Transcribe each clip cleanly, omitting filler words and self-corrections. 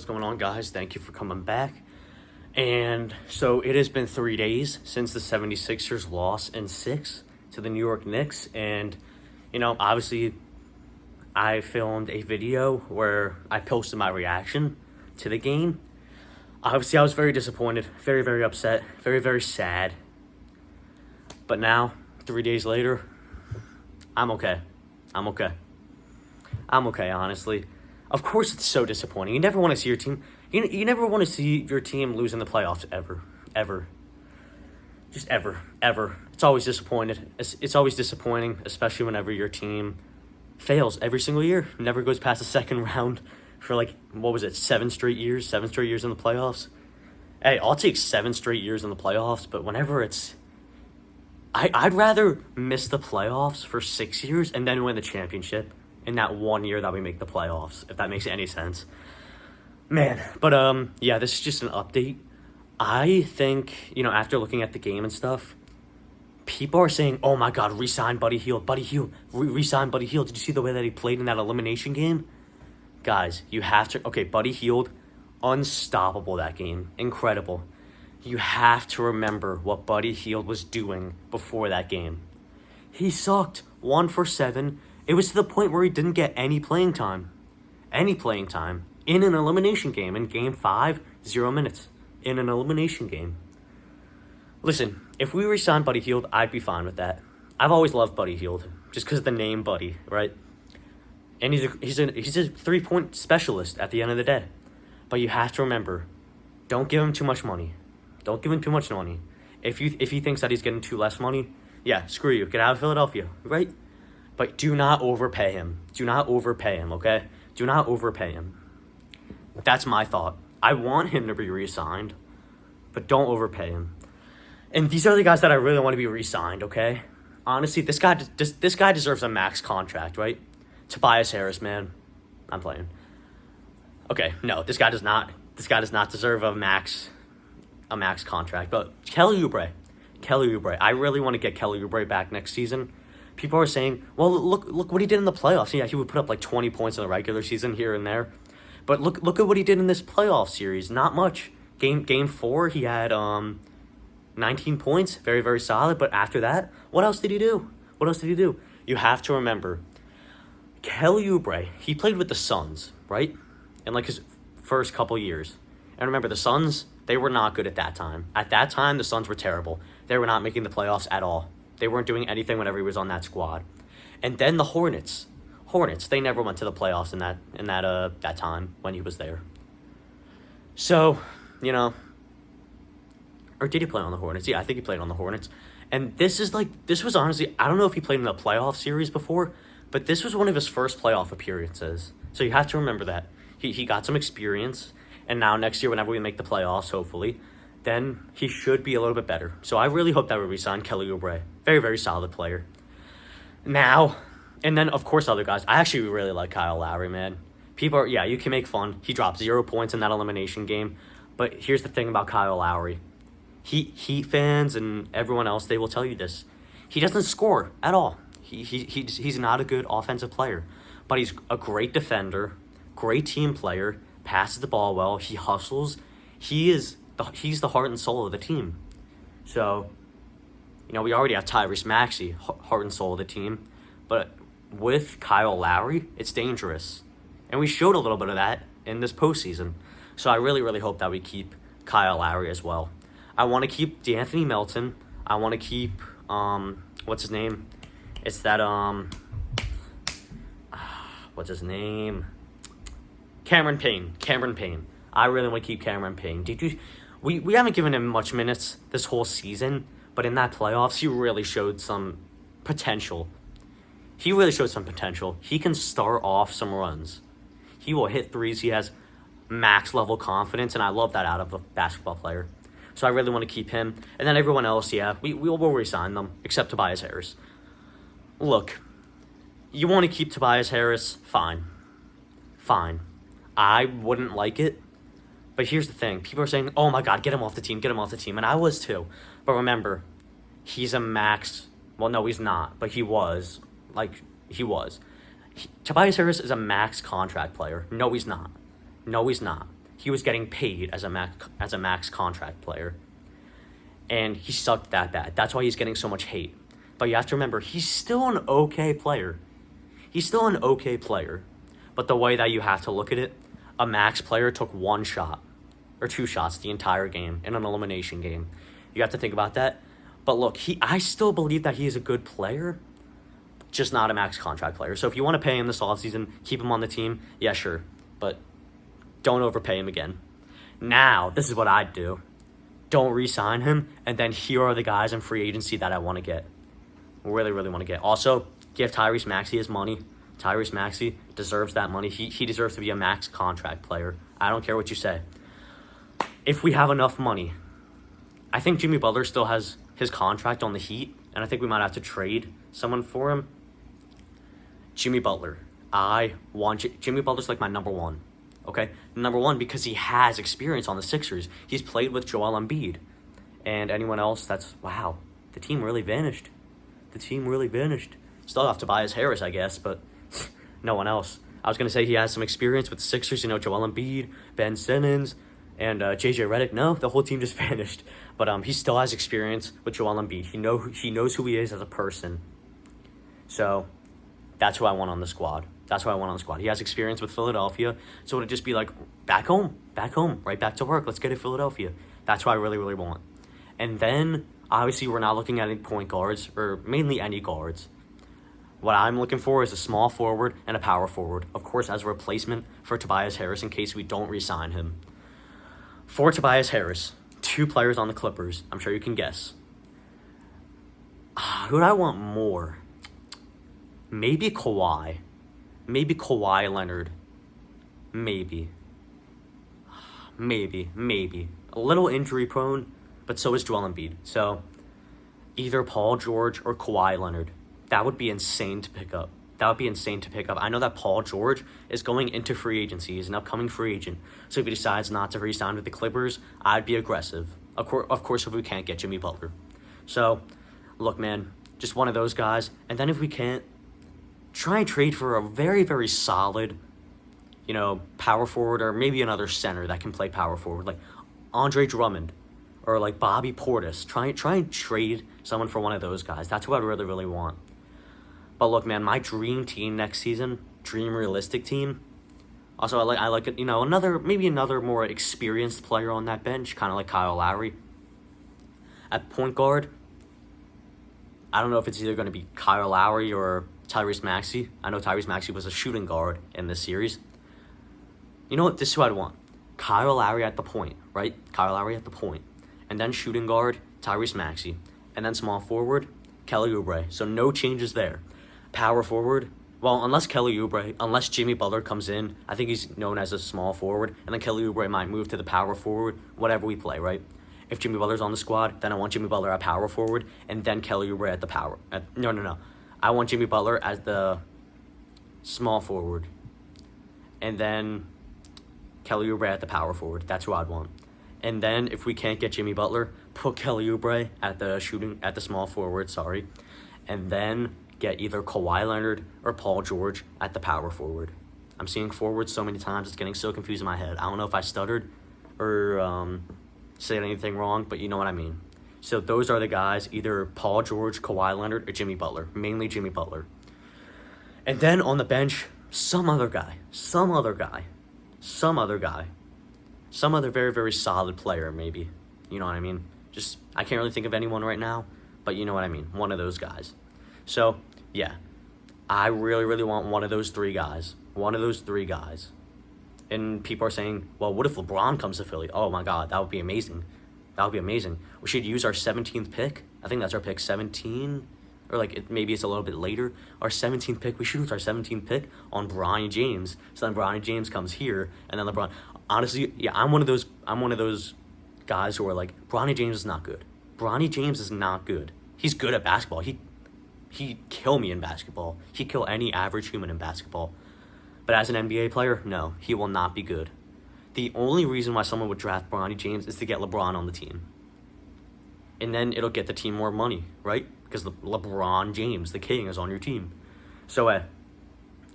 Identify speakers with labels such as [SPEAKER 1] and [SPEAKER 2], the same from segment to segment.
[SPEAKER 1] What's going on, guys? Thank you for coming back. And so it has been 3 days since the 76ers lost in 6 to the New York Knicks. And, obviously I filmed a video where I posted my reaction to the game. Obviously, I was very disappointed, very, very upset, very, very sad. But now, 3 days later, I'm okay. I'm okay, honestly. Of course, it's so disappointing. You never want to see your team. You never want to see your team lose in the playoffs ever. Just ever. It's always disappointed. It's always disappointing, especially whenever your team fails every single year. Never goes past the second round for 7 straight years? 7 straight years in the playoffs. Hey, I'll take 7 straight years in the playoffs, but whenever I'd rather miss the playoffs for 6 years and then win the championship in that 1 year that we make the playoffs, if that makes any sense. Man, but this is just an update. I think, after looking at the game and stuff, people are saying, oh my God, re-sign Buddy Hield. Re-sign Buddy Hield. Did you see the way that he played in that elimination game? Guys, you have to, Buddy Hield, unstoppable that game. Incredible. You have to remember what Buddy Hield was doing before that game. He sucked. 1 for 7. It was to the point where he didn't get any playing time. In an elimination game. In Game 5, 0 minutes. In an elimination game. Listen, if we re-signed Buddy Hield, I'd be fine with that. I've always loved Buddy Hield. Just because of the name Buddy, right? And he's a 3-point specialist at the end of the day. But you have to remember, don't give him too much money. If he thinks that he's getting too less money, yeah, screw you. Get out of Philadelphia, right? But do not overpay him. Okay? Do not overpay him. That's my thought. I want him to be re-signed, but don't overpay him. And these are the guys that I really want to be re-signed, okay? Honestly, this guy deserves a max contract, right? Tobias Harris, man. I'm playing. Okay, no, this guy does not deserve a max contract. But Kelly Oubre. I really want to get Kelly Oubre back next season. People are saying, well, look what he did in the playoffs. Yeah, he would put up 20 points in the regular season here and there. But look at what he did in this playoff series. Not much. Game 4, he had 19 points. Very, very solid. But after that, what else did he do? You have to remember, Kelly Oubre, he played with the Suns, right? In his first couple years. And remember, the Suns, they were not good at that time. At that time, the Suns were terrible. They were not making the playoffs at all. They weren't doing anything whenever he was on that squad. And then the Hornets, they never went to the playoffs in that time when he was there. So, or did he play on the Hornets? Yeah, I think he played on the Hornets. And this was honestly, I don't know if he played in a playoff series before, but this was one of his first playoff appearances. So you have to remember that. He got some experience, and now next year, whenever we make the playoffs, hopefully, then he should be a little bit better. So I really hope that we re-sign Kelly Oubre. Very, very solid player. Now, and then, of course, other guys. I actually really like Kyle Lowry, man. You can make fun. He dropped 0 points in that elimination game. But here's the thing about Kyle Lowry. Heat fans and everyone else, they will tell you this. He doesn't score at all. He's not a good offensive player. But he's a great defender, great team player, passes the ball well, he hustles. He's the heart and soul of the team. So, we already have Tyrese Maxey, heart and soul of the team. But with Kyle Lowry, it's dangerous. And we showed a little bit of that in this postseason. So I really, really hope that we keep Kyle Lowry as well. I want to keep D'Anthony Melton. I want to keep, what's his name? It's that, what's his name? Cameron Payne. I really want to keep Cameron Payne. We haven't given him much minutes this whole season, but in that playoffs, he really showed some potential. He can start off some runs. He will hit threes. He has max level confidence, and I love that out of a basketball player. So I really want to keep him. And then everyone else, we'll re-sign them, except Tobias Harris. Look, you want to keep Tobias Harris? Fine. I wouldn't like it. But here's the thing. People are saying, oh my God, get him off the team. And I was too. But remember, he's a max. Well, no, he's not. But he was. Tobias Harris is a max contract player. No, he's not. he was getting paid as a max contract player. And he sucked that bad. That's why he's getting so much hate. But you have to remember, he's still an okay player. But the way that you have to look at it, a max player took 1 shot or 2 shots the entire game in an elimination game. You have to think about that. But look, I still believe that he is a good player, just not a max contract player. So if you want to pay him this offseason, keep him on the team, yeah, sure. But don't overpay him again. Now, this is what I'd do. Don't re-sign him, and then here are the guys in free agency that I want to get. Really, really want to get. Also, give Tyrese Maxey his money. Tyrese Maxey deserves that money. He deserves to be a max contract player. I don't care what you say. If we have enough money, I think Jimmy Butler still has his contract on the Heat, and I think we might have to trade someone for him. Jimmy Butler. Jimmy Butler's like my number one. Okay? Number one because he has experience on the Sixers. He's played with Joel Embiid. And anyone else, wow. The team really vanished. Still have Tobias Harris, I guess, but no one else. I was going to say he has some experience with the Sixers, Joel Embiid, Ben Simmons, and JJ Redick. No, the whole team just vanished. But he still has experience with Joel Embiid. He knows who he is as a person. So that's who I want on the squad. He has experience with Philadelphia, so it'll just be like, back home, right back to work. Let's get it, Philadelphia. That's what I really, really want. And then, obviously, we're not looking at any point guards, or mainly any guards. What I'm looking for is a small forward and a power forward, of course, as a replacement for Tobias Harris in case we don't re-sign him. For Tobias Harris, 2 players on the Clippers. I'm sure you can guess. Who do I want more? Maybe Kawhi. Maybe Kawhi Leonard. Maybe. A little injury prone, but so is Joel Embiid. So, either Paul George or Kawhi Leonard. That would be insane to pick up. I know that Paul George is going into free agency. He's an upcoming free agent. So if he decides not to re-sign with the Clippers, I'd be aggressive. Of course, if we can't get Jimmy Butler. So, look, man, just one of those guys. And then if we can't, try and trade for a very, very solid, power forward or maybe another center that can play power forward, like Andre Drummond or like Bobby Portis. Try and trade someone for one of those guys. That's what I really, really want. But look, man, my dream team next season, dream realistic team. Also, I like it, another more experienced player on that bench, kind of like Kyle Lowry. At point guard, I don't know if it's either going to be Kyle Lowry or Tyrese Maxey. I know Tyrese Maxey was a shooting guard in this series. You know what? This is who I'd want. Kyle Lowry at the point, right? And then shooting guard, Tyrese Maxey. And then small forward, Kelly Oubre. So no changes there. Power forward, well, unless Jimmy Butler comes in, I think he's known as a small forward. And then Kelly Oubre might move to the power forward, whatever we play, right? If Jimmy Butler's on the squad, then I want Jimmy Butler at power forward. And then Kelly Oubre at the power. No. I want Jimmy Butler as the small forward. And then Kelly Oubre at the power forward. That's who I'd want. And then if we can't get Jimmy Butler, put Kelly Oubre at the small forward, And then get either Kawhi Leonard or Paul George at the power forward. I'm seeing forwards so many times, it's getting so confused in my head. I don't know if I stuttered or said anything wrong, but you know what I mean. So those are the guys, either Paul George, Kawhi Leonard, or Jimmy Butler. Mainly Jimmy Butler. And then on the bench, some other very, very solid player, maybe. You know what I mean? I can't really think of anyone right now, but you know what I mean. One of those guys. So, yeah. I really, really want one of those 3 guys. And people are saying, well, what if LeBron comes to Philly? Oh, my God, that would be amazing. We should use our 17th pick. I think that's our pick 17. Or maybe it's a little bit later. Our 17th pick, we should use our 17th pick on Bronny James. So then Bronny James comes here, and then LeBron. Honestly, yeah, I'm one of those guys who are like, Bronny James is not good. He's good at basketball. He'd kill me in basketball. He'd kill any average human in basketball. But as an NBA player, no, he will not be good. The only reason why someone would draft Bronny James is to get LeBron on the team. And then it'll get the team more money, right? Because LeBron James, the king, is on your team. So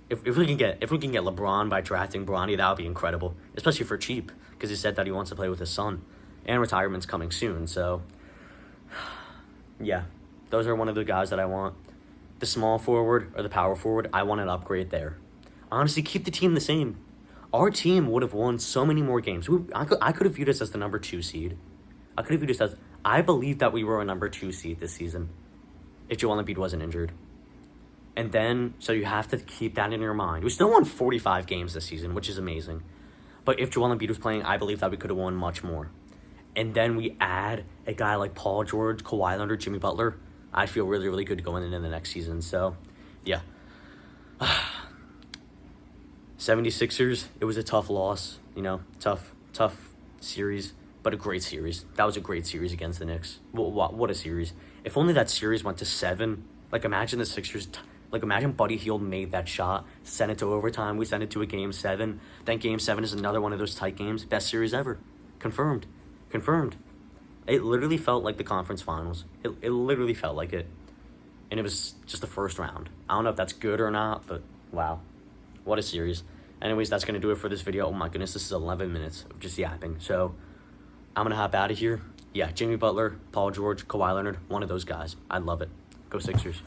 [SPEAKER 1] if we can get LeBron by drafting Bronny, that would be incredible. especially for cheap, because he said that he wants to play with his son, and retirement's coming soon. So, yeah, those are one of the guys that I want. The small forward or the power forward, I want an upgrade there. Honestly, keep the team the same. Our team would have won so many more games. I could have viewed us as the number 2 seed. I could have viewed us as... I believe that we were a number 2 seed this season if Joel Embiid wasn't injured. And then, so you have to keep that in your mind. We still won 45 games this season, which is amazing. But if Joel Embiid was playing, I believe that we could have won much more. And then we add a guy like Paul George, Kawhi Leonard, Jimmy Butler. I feel really, really good going into the next season. So, yeah. 76ers, it was a tough loss. Tough series, but a great series. That was a great series against the Knicks. What a series. If only that series went to 7. Imagine the Sixers... imagine Buddy Hield made that shot, sent it to overtime, we sent it to a Game 7. Then Game 7 is another one of those tight games. Best series ever. Confirmed. It literally felt like the conference finals. It literally felt like it. And it was just the first round. I don't know if that's good or not, but wow. What a series. Anyways, that's going to do it for this video. Oh my goodness, this is 11 minutes of just yapping. So, I'm going to hop out of here. Yeah, Jimmy Butler, Paul George, Kawhi Leonard, one of those guys. I love it. Go Sixers.